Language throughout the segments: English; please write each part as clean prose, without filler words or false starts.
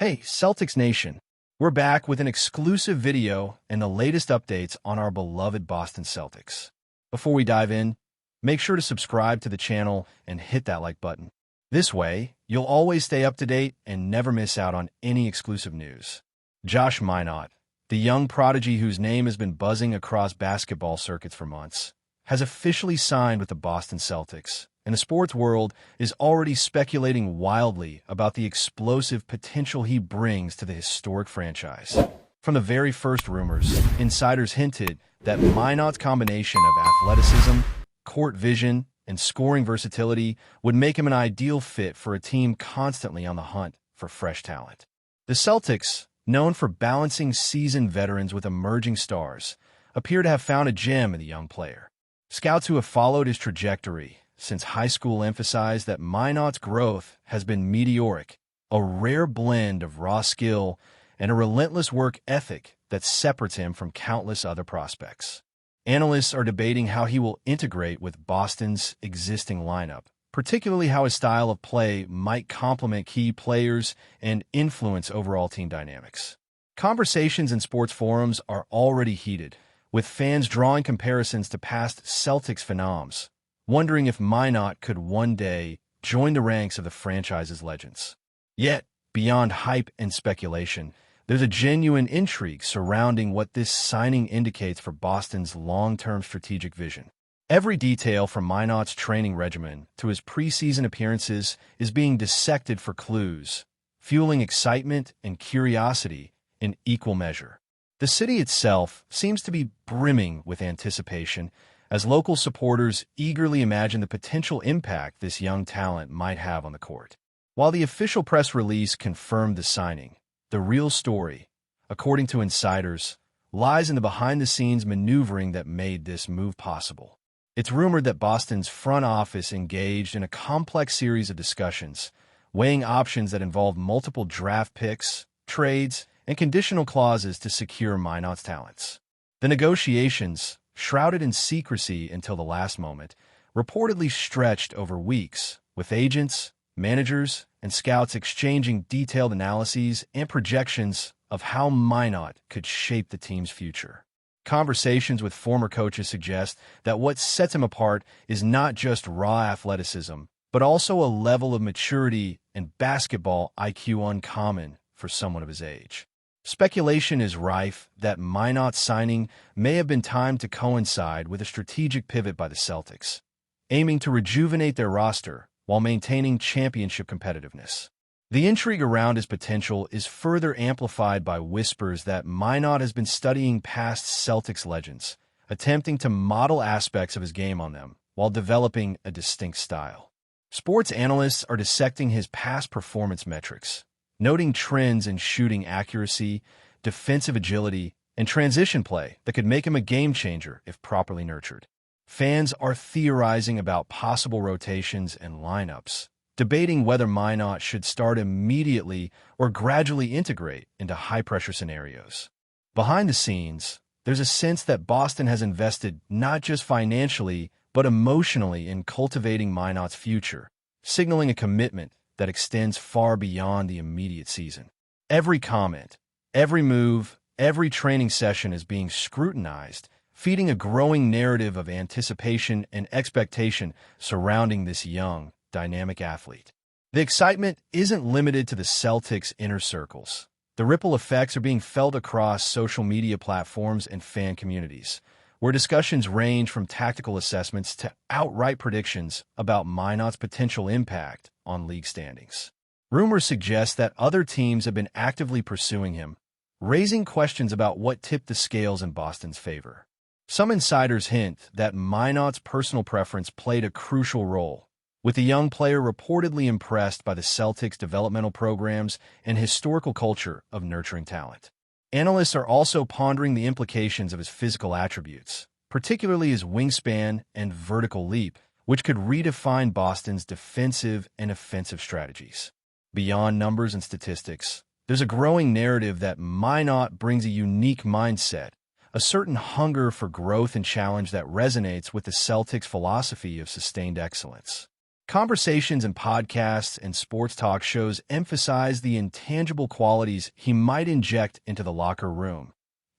Hey, Celtics Nation! We're back with an exclusive video and the latest updates on our beloved Boston Celtics. Before we dive in, make sure to subscribe to the channel and hit that like button. This way, you'll always stay up to date and never miss out on any exclusive news. Josh MINOTT, the young prodigy whose name has been buzzing across basketball circuits for months, has officially signed with the Boston Celtics, and the sports world is already speculating wildly about the explosive potential he brings to the historic franchise. From the very first rumors, insiders hinted that MINOTT's combination of athleticism, court vision, and scoring versatility would make him an ideal fit for a team constantly on the hunt for fresh talent. The Celtics, known for balancing seasoned veterans with emerging stars, appear to have found a gem in the young player. Scouts who have followed his trajectory since high school emphasized that MINOTT's growth has been meteoric, a rare blend of raw skill and a relentless work ethic that separates him from countless other prospects. Analysts are debating how he will integrate with Boston's existing lineup, particularly how his style of play might complement key players and influence overall team dynamics. Conversations in sports forums are already heated, with fans drawing comparisons to past Celtics phenoms, wondering if MINOTT could one day join the ranks of the franchise's legends. Yet, beyond hype and speculation, there's a genuine intrigue surrounding what this signing indicates for Boston's long-term strategic vision. Every detail from MINOTT's training regimen to his preseason appearances is being dissected for clues, fueling excitement and curiosity in equal measure. The city itself seems to be brimming with anticipation as local supporters eagerly imagine the potential impact this young talent might have on the court. While the official press release confirmed the signing, the real story, according to insiders, lies in the behind-the-scenes maneuvering that made this move possible. It's rumored that Boston's front office engaged in a complex series of discussions, weighing options that involved multiple draft picks, trades, and conditional clauses to secure MINOTT's talents. The negotiations, shrouded in secrecy until the last moment, reportedly stretched over weeks, with agents, managers, and scouts exchanging detailed analyses and projections of how MINOTT could shape the team's future. Conversations with former coaches suggest that what sets him apart is not just raw athleticism, but also a level of maturity and basketball IQ uncommon for someone of his age. Speculation is rife that MINOTT's signing may have been timed to coincide with a strategic pivot by the Celtics, aiming to rejuvenate their roster while maintaining championship competitiveness. The intrigue around his potential is further amplified by whispers that MINOTT has been studying past Celtics legends, attempting to model aspects of his game on them while developing a distinct style. Sports analysts are dissecting his past performance metrics, noting trends in shooting accuracy, defensive agility, and transition play that could make him a game-changer if properly nurtured. Fans are theorizing about possible rotations and lineups, debating whether MINOTT should start immediately or gradually integrate into high-pressure scenarios. Behind the scenes, there's a sense that Boston has invested not just financially but emotionally in cultivating MINOTT's future, signaling a commitment that extends far beyond the immediate season. Every comment, every move, every training session is being scrutinized, feeding a growing narrative of anticipation and expectation surrounding this young, dynamic athlete. The excitement isn't limited to the Celtics' inner circles. The ripple effects are being felt across social media platforms and fan communities, where discussions range from tactical assessments to outright predictions about MINOTT's potential impact on league standings. Rumors suggest that other teams have been actively pursuing him, raising questions about what tipped the scales in Boston's favor. Some insiders hint that MINOTT's personal preference played a crucial role, with the young player reportedly impressed by the Celtics' developmental programs and historical culture of nurturing talent. Analysts are also pondering the implications of his physical attributes, particularly his wingspan and vertical leap, which could redefine Boston's defensive and offensive strategies. Beyond numbers and statistics, there's a growing narrative that MINOTT brings a unique mindset, a certain hunger for growth and challenge that resonates with the Celtics' philosophy of sustained excellence. Conversations in podcasts and sports talk shows emphasize the intangible qualities he might inject into the locker room: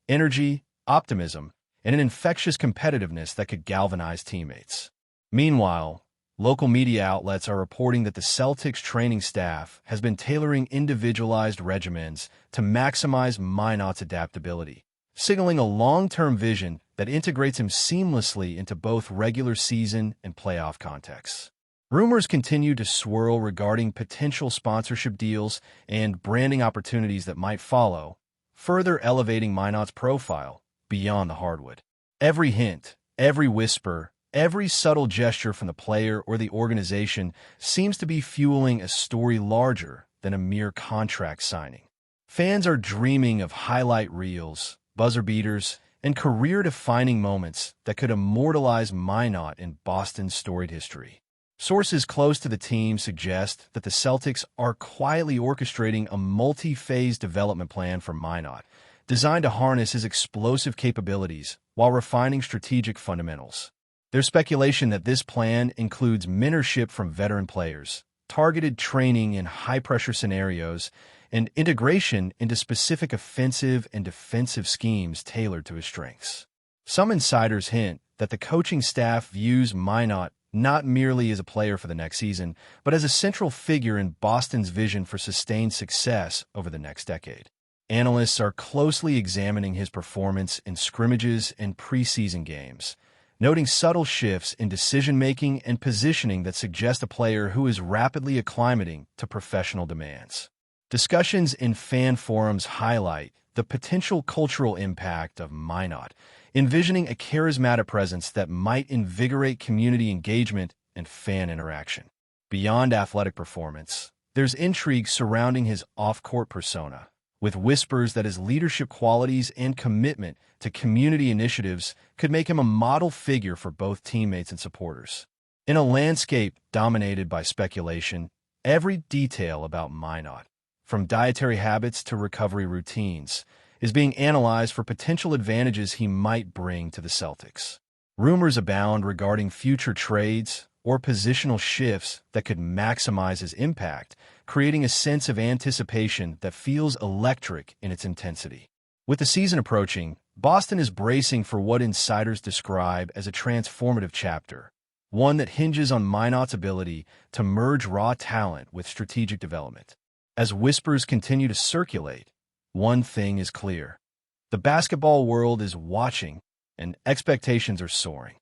energy, optimism, and an infectious competitiveness that could galvanize teammates. Meanwhile, local media outlets are reporting that the Celtics training staff has been tailoring individualized regimens to maximize MINOTT's adaptability, signaling a long-term vision that integrates him seamlessly into both regular season and playoff contexts. Rumors continue to swirl regarding potential sponsorship deals and branding opportunities that might follow, further elevating MINOTT's profile beyond the hardwood. Every hint, every whisper, every subtle gesture from the player or the organization seems to be fueling a story larger than a mere contract signing. Fans are dreaming of highlight reels, buzzer beaters, and career-defining moments that could immortalize MINOTT in Boston's storied history. Sources close to the team suggest that the Celtics are quietly orchestrating a multi-phase development plan for MINOTT, designed to harness his explosive capabilities while refining strategic fundamentals. There's speculation that this plan includes mentorship from veteran players, targeted training in high-pressure scenarios, and integration into specific offensive and defensive schemes tailored to his strengths. Some insiders hint that the coaching staff views MINOTT not merely as a player for the next season, but as a central figure in Boston's vision for sustained success over the next decade. Analysts are closely examining his performance in scrimmages and preseason games, noting subtle shifts in decision-making and positioning that suggest a player who is rapidly acclimating to professional demands. Discussions in fan forums highlight the potential cultural impact of MINOTT, envisioning a charismatic presence that might invigorate community engagement and fan interaction. Beyond athletic performance, there's intrigue surrounding his off-court persona, with whispers that his leadership qualities and commitment to community initiatives could make him a model figure for both teammates and supporters. In a landscape dominated by speculation, every detail about MINOTT, from dietary habits to recovery routines, is being analyzed for potential advantages he might bring to the Celtics. Rumors abound regarding future trades or positional shifts that could maximize his impact, creating a sense of anticipation that feels electric in its intensity. With the season approaching, Boston is bracing for what insiders describe as a transformative chapter, one that hinges on MINOTT's ability to merge raw talent with strategic development. As whispers continue to circulate, one thing is clear: the basketball world is watching, and expectations are soaring.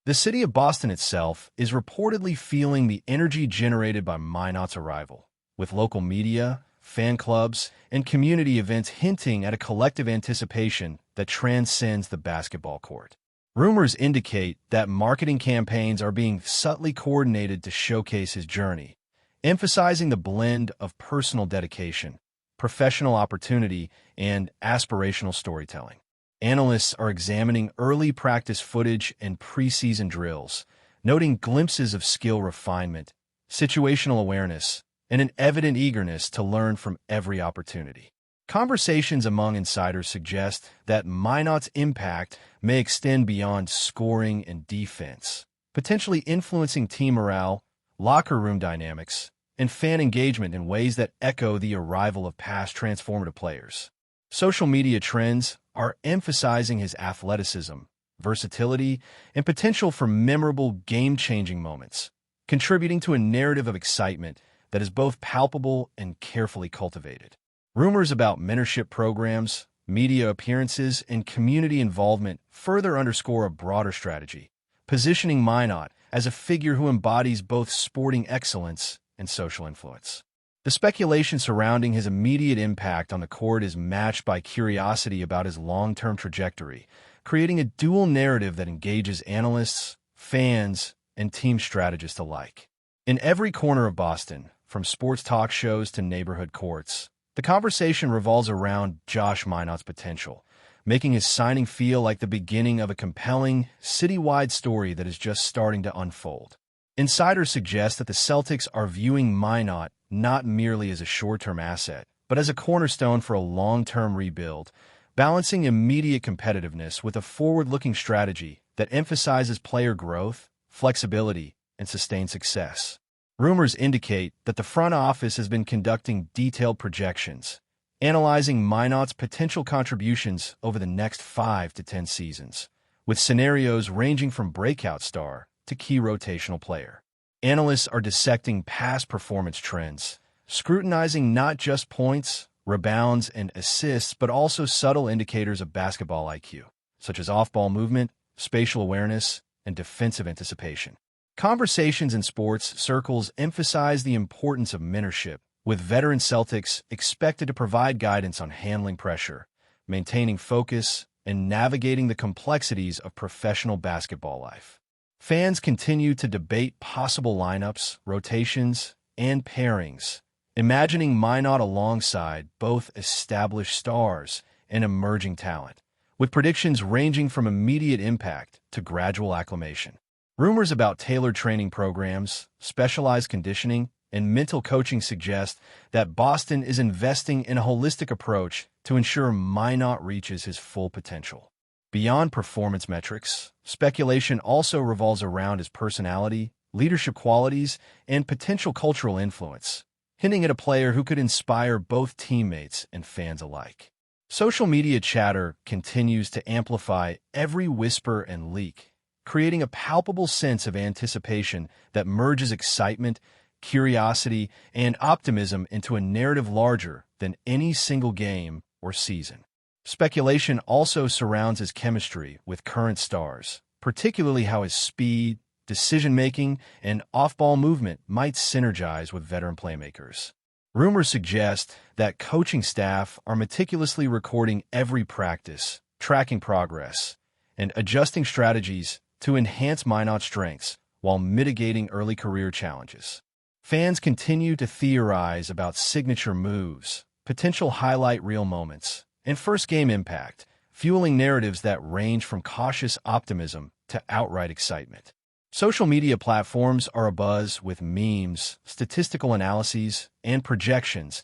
The city of Boston itself is reportedly feeling the energy generated by MINOTT's arrival, with local media, fan clubs, and community events hinting at a collective anticipation that transcends the basketball court. Rumors indicate that marketing campaigns are being subtly coordinated to showcase his journey, emphasizing the blend of personal dedication, professional opportunity, and aspirational storytelling. Analysts are examining early practice footage and preseason drills, noting glimpses of skill refinement, situational awareness, and an evident eagerness to learn from every opportunity. Conversations among insiders suggest that MINOTT's impact may extend beyond scoring and defense, potentially influencing team morale, locker room dynamics, and fan engagement in ways that echo the arrival of past transformative players. Social media trends are emphasizing his athleticism, versatility, and potential for memorable game-changing moments, contributing to a narrative of excitement that is both palpable and carefully cultivated. Rumors about mentorship programs, media appearances, and community involvement further underscore a broader strategy, positioning MINOTT as a figure who embodies both sporting excellence and social influence. The speculation surrounding his immediate impact on the court is matched by curiosity about his long-term trajectory, creating a dual narrative that engages analysts, fans, and team strategists alike. In every corner of Boston, from sports talk shows to neighborhood courts, the conversation revolves around Josh MINOTT's potential, making his signing feel like the beginning of a compelling, citywide story that is just starting to unfold. Insiders suggest that the Celtics are viewing MINOTT not merely as a short-term asset, but as a cornerstone for a long-term rebuild, balancing immediate competitiveness with a forward-looking strategy that emphasizes player growth, flexibility, and sustained success. Rumors indicate that the front office has been conducting detailed projections, analyzing MINOTT's potential contributions over the next 5 to 10 seasons, with scenarios ranging from breakout star to key rotational player. Analysts are dissecting past performance trends, scrutinizing not just points, rebounds, and assists, but also subtle indicators of basketball IQ, such as off-ball movement, spatial awareness, and defensive anticipation. Conversations in sports circles emphasize the importance of mentorship, with veteran Celtics expected to provide guidance on handling pressure, maintaining focus, and navigating the complexities of professional basketball life. Fans continue to debate possible lineups, rotations, and pairings, imagining MINOTT alongside both established stars and emerging talent, with predictions ranging from immediate impact to gradual acclimation. Rumors about tailored training programs, specialized conditioning, and mental coaching suggest that Boston is investing in a holistic approach to ensure MINOTT reaches his full potential. Beyond performance metrics, speculation also revolves around his personality, leadership qualities, and potential cultural influence, hinting at a player who could inspire both teammates and fans alike. Social media chatter continues to amplify every whisper and leak, creating a palpable sense of anticipation that merges excitement, curiosity, and optimism into a narrative larger than any single game or season. Speculation also surrounds his chemistry with current stars, particularly how his speed, decision-making, and off-ball movement might synergize with veteran playmakers. Rumors suggest that coaching staff are meticulously recording every practice, tracking progress, and adjusting strategies to enhance MINOTT's strengths while mitigating early career challenges. Fans continue to theorize about signature moves, potential highlight reel moments, and first-game impact, fueling narratives that range from cautious optimism to outright excitement. Social media platforms are abuzz with memes, statistical analyses, and projections,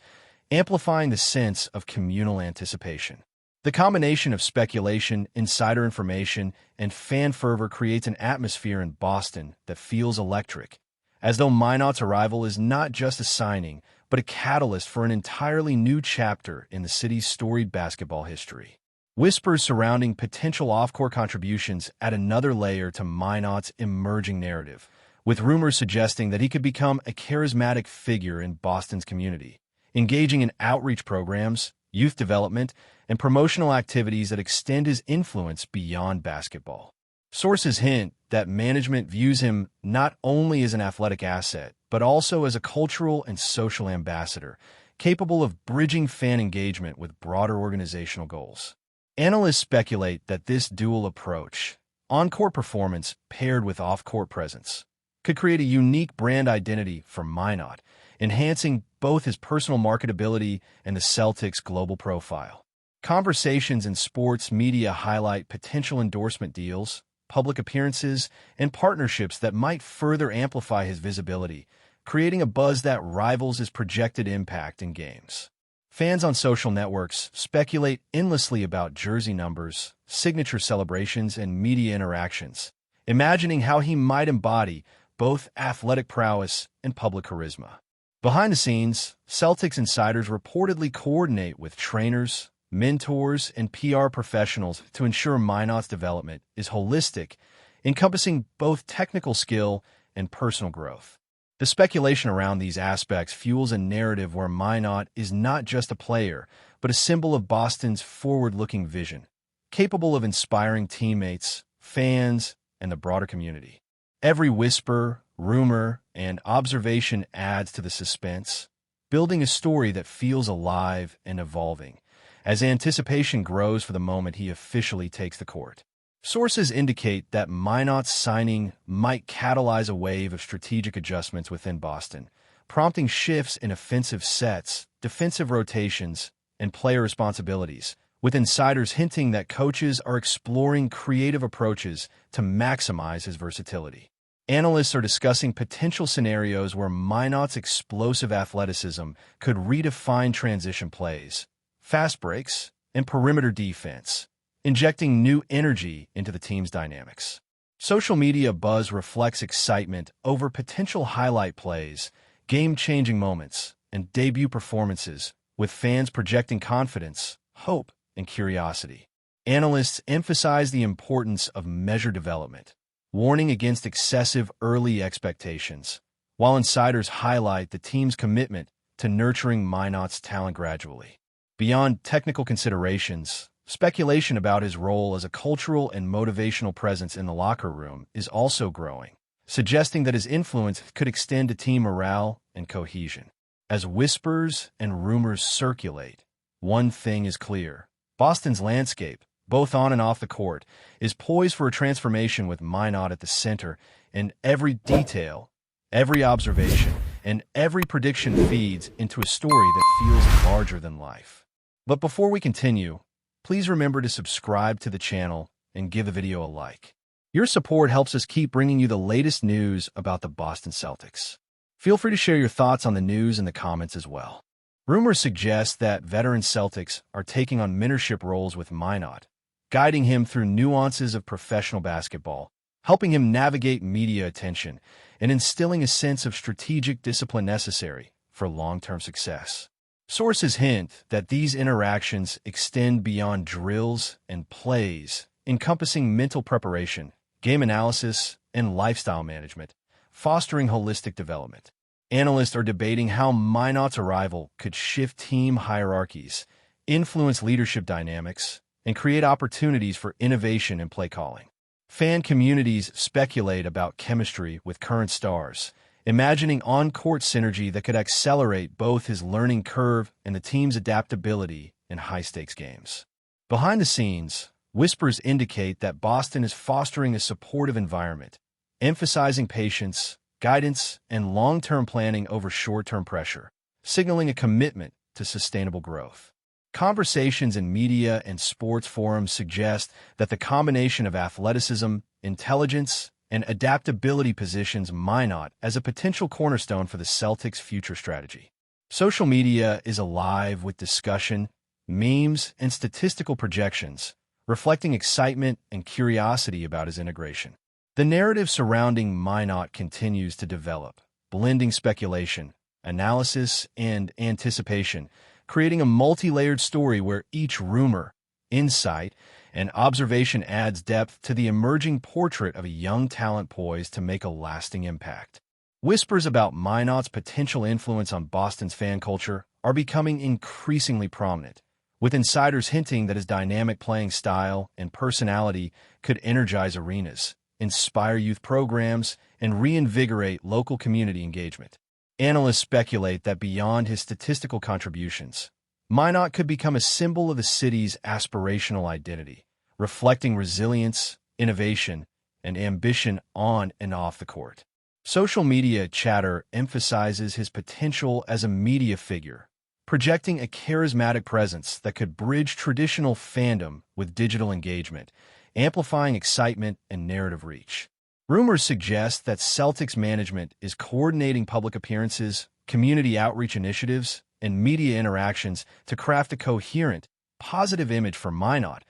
amplifying the sense of communal anticipation. The combination of speculation, insider information, and fan fervor creates an atmosphere in Boston that feels electric, as though MINOTT's arrival is not just a signing, but a catalyst for an entirely new chapter in the city's storied basketball history. Whispers surrounding potential off-court contributions add another layer to MINOTT's emerging narrative, with rumors suggesting that he could become a charismatic figure in Boston's community, engaging in outreach programs, youth development, and promotional activities that extend his influence beyond basketball. Sources hint that management views him not only as an athletic asset, but also as a cultural and social ambassador, capable of bridging fan engagement with broader organizational goals. Analysts speculate that this dual approach, on-court performance paired with off-court presence, could create a unique brand identity for MINOTT, enhancing both his personal marketability and the Celtics' global profile. Conversations in sports media highlight potential endorsement deals, public appearances, and partnerships that might further amplify his visibility, creating a buzz that rivals his projected impact in games. Fans on social networks speculate endlessly about jersey numbers, signature celebrations, and media interactions, imagining how he might embody both athletic prowess and public charisma. Behind the scenes, Celtics insiders reportedly coordinate with trainers, mentors, and PR professionals to ensure MINOTT's development is holistic, encompassing both technical skill and personal growth. The speculation around these aspects fuels a narrative where MINOTT is not just a player, but a symbol of Boston's forward-looking vision, capable of inspiring teammates, fans, and the broader community. Every whisper, rumor, and observation adds to the suspense, building a story that feels alive and evolving, as anticipation grows for the moment he officially takes the court. Sources indicate that MINOTT's signing might catalyze a wave of strategic adjustments within Boston, prompting shifts in offensive sets, defensive rotations, and player responsibilities, with insiders hinting that coaches are exploring creative approaches to maximize his versatility. Analysts are discussing potential scenarios where MINOTT's explosive athleticism could redefine transition plays, fast breaks, and perimeter defense, injecting new energy into the team's dynamics. Social media buzz reflects excitement over potential highlight plays, game-changing moments, and debut performances, with fans projecting confidence, hope, and curiosity. Analysts emphasize the importance of measured development, warning against excessive early expectations, while insiders highlight the team's commitment to nurturing MINOTT's talent gradually. Beyond technical considerations, speculation about his role as a cultural and motivational presence in the locker room is also growing, suggesting that his influence could extend to team morale and cohesion. As whispers and rumors circulate, one thing is clear. Boston's landscape, both on and off the court, is poised for a transformation with MINOTT at the center, and every detail, every observation, and every prediction feeds into a story that feels larger than life. But before we continue, please remember to subscribe to the channel and give the video a like. Your support helps us keep bringing you the latest news about the Boston Celtics. Feel free to share your thoughts on the news in the comments as well. Rumors suggest that veteran Celtics are taking on mentorship roles with MINOTT, guiding him through nuances of professional basketball, helping him navigate media attention, and instilling a sense of strategic discipline necessary for long-term success. Sources hint that these interactions extend beyond drills and plays, encompassing mental preparation, game analysis, and lifestyle management, fostering holistic development. Analysts are debating how MINOTT's arrival could shift team hierarchies, influence leadership dynamics, and create opportunities for innovation in play calling. Fan communities speculate about chemistry with current stars, imagining on-court synergy that could accelerate both his learning curve and the team's adaptability in high-stakes games. Behind the scenes, whispers indicate that Boston is fostering a supportive environment, emphasizing patience, guidance, and long-term planning over short-term pressure, signaling a commitment to sustainable growth. Conversations in media and sports forums suggest that the combination of athleticism, intelligence, and adaptability positions MINOTT as a potential cornerstone for the Celtics' future strategy. Social media is alive with discussion, memes, and statistical projections, reflecting excitement and curiosity about his integration. The narrative surrounding MINOTT continues to develop, blending speculation, analysis, and anticipation, creating a multi-layered story where each rumor, insight, and observation adds depth to the emerging portrait of a young talent poised to make a lasting impact. Whispers about MINOTT's potential influence on Boston's fan culture are becoming increasingly prominent, with insiders hinting that his dynamic playing style and personality could energize arenas, inspire youth programs, and reinvigorate local community engagement. Analysts speculate that beyond his statistical contributions, MINOTT could become a symbol of the city's aspirational identity, reflecting resilience, innovation, and ambition on and off the court. Social media chatter emphasizes his potential as a media figure, projecting a charismatic presence that could bridge traditional fandom with digital engagement, amplifying excitement and narrative reach. Rumors suggest that Celtics management is coordinating public appearances, community outreach initiatives, and media interactions to craft a coherent, positive image for MINOTT,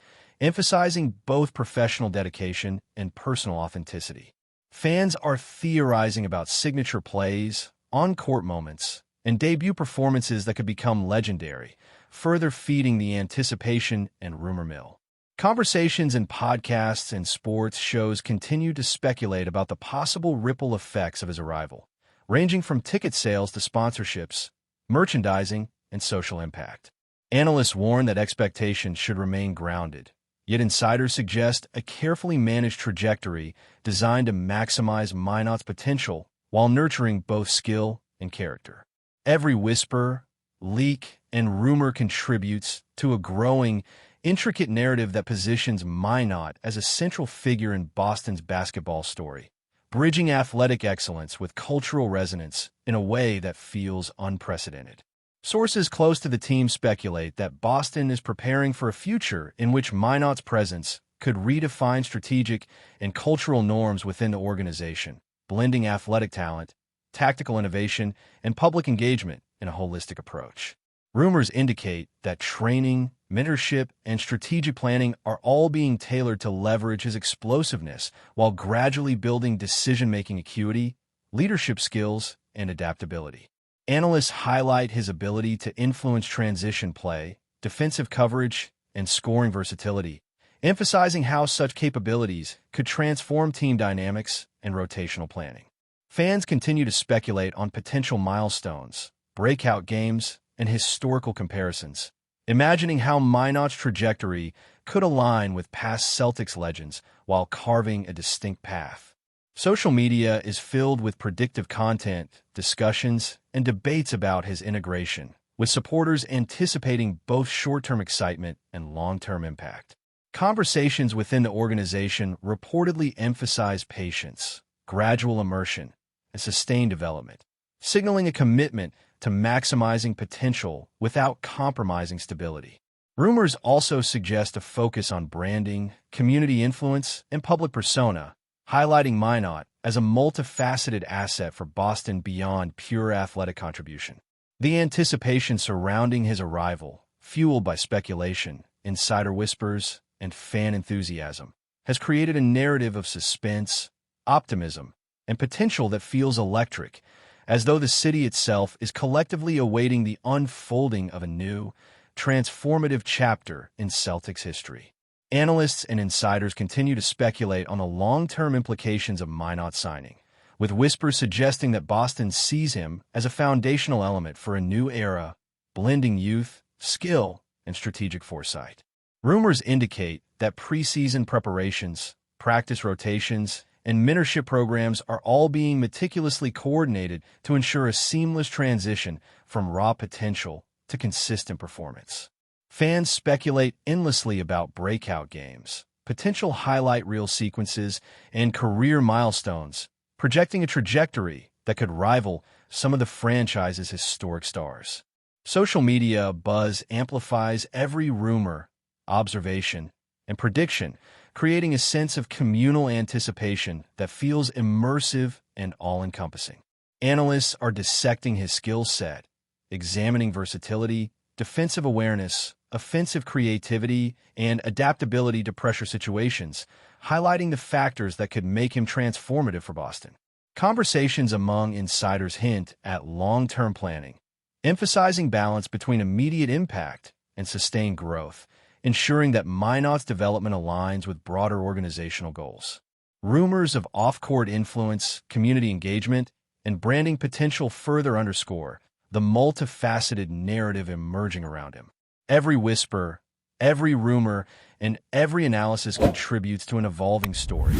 emphasizing both professional dedication and personal authenticity. Fans are theorizing about signature plays, on-court moments, and debut performances that could become legendary, further feeding the anticipation and rumor mill. Conversations in podcasts and sports shows continue to speculate about the possible ripple effects of his arrival, ranging from ticket sales to sponsorships, merchandising, and social impact. Analysts warn that expectations should remain grounded, yet insiders suggest a carefully managed trajectory designed to maximize MINOTT's potential while nurturing both skill and character. Every whisper, leak, and rumor contributes to a growing, intricate narrative that positions MINOTT as a central figure in Boston's basketball story, bridging athletic excellence with cultural resonance in a way that feels unprecedented. Sources close to the team speculate that Boston is preparing for a future in which MINOTT's presence could redefine strategic and cultural norms within the organization, blending athletic talent, tactical innovation, and public engagement in a holistic approach. Rumors indicate that training, mentorship, and strategic planning are all being tailored to leverage his explosiveness while gradually building decision-making acuity, leadership skills, and adaptability. Analysts highlight his ability to influence transition play, defensive coverage, and scoring versatility, emphasizing how such capabilities could transform team dynamics and rotational planning. Fans continue to speculate on potential milestones, breakout games, and historical comparisons, imagining how MINOTT's trajectory could align with past Celtics legends while carving a distinct path. Social media is filled with predictive content, discussions, and debates about his integration, with supporters anticipating both short-term excitement and long-term impact. Conversations within the organization reportedly emphasize patience, gradual immersion, and sustained development, signaling a commitment to maximizing potential without compromising stability. Rumors also suggest a focus on branding, community influence, and public persona, highlighting MINOTT as a multifaceted asset for Boston beyond pure athletic contribution. The anticipation surrounding his arrival, fueled by speculation, insider whispers, and fan enthusiasm, has created a narrative of suspense, optimism, and potential that feels electric, as though the city itself is collectively awaiting the unfolding of a new, transformative chapter in Celtics history. Analysts and insiders continue to speculate on the long-term implications of MINOTT's signing, with whispers suggesting that Boston sees him as a foundational element for a new era, blending youth, skill, and strategic foresight. Rumors indicate that preseason preparations, practice rotations, and mentorship programs are all being meticulously coordinated to ensure a seamless transition from raw potential to consistent performance. Fans speculate endlessly about breakout games, potential highlight reel sequences, and career milestones, projecting a trajectory that could rival some of the franchise's historic stars. Social media buzz amplifies every rumor, observation, and prediction, creating a sense of communal anticipation that feels immersive and all-encompassing. Analysts are dissecting his skill set, examining versatility, defensive awareness, offensive creativity, and adaptability to pressure situations, highlighting the factors that could make him transformative for Boston. Conversations among insiders hint at long-term planning, emphasizing balance between immediate impact and sustained growth, ensuring that MINOTT's development aligns with broader organizational goals. Rumors of off-court influence, community engagement, and branding potential further underscore the multifaceted narrative emerging around him. Every whisper, every rumor, and every analysis contributes to an evolving story,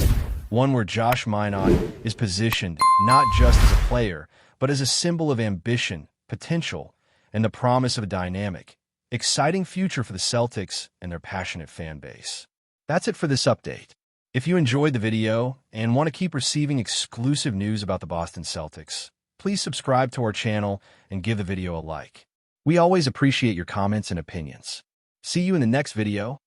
one where Josh MINOTT is positioned not just as a player, but as a symbol of ambition, potential, and the promise of a dynamic, exciting future for the Celtics and their passionate fan base. That's it for this update. If you enjoyed the video and want to keep receiving exclusive news about the Boston Celtics, please subscribe to our channel and give the video a like. We always appreciate your comments and opinions. See you in the next video.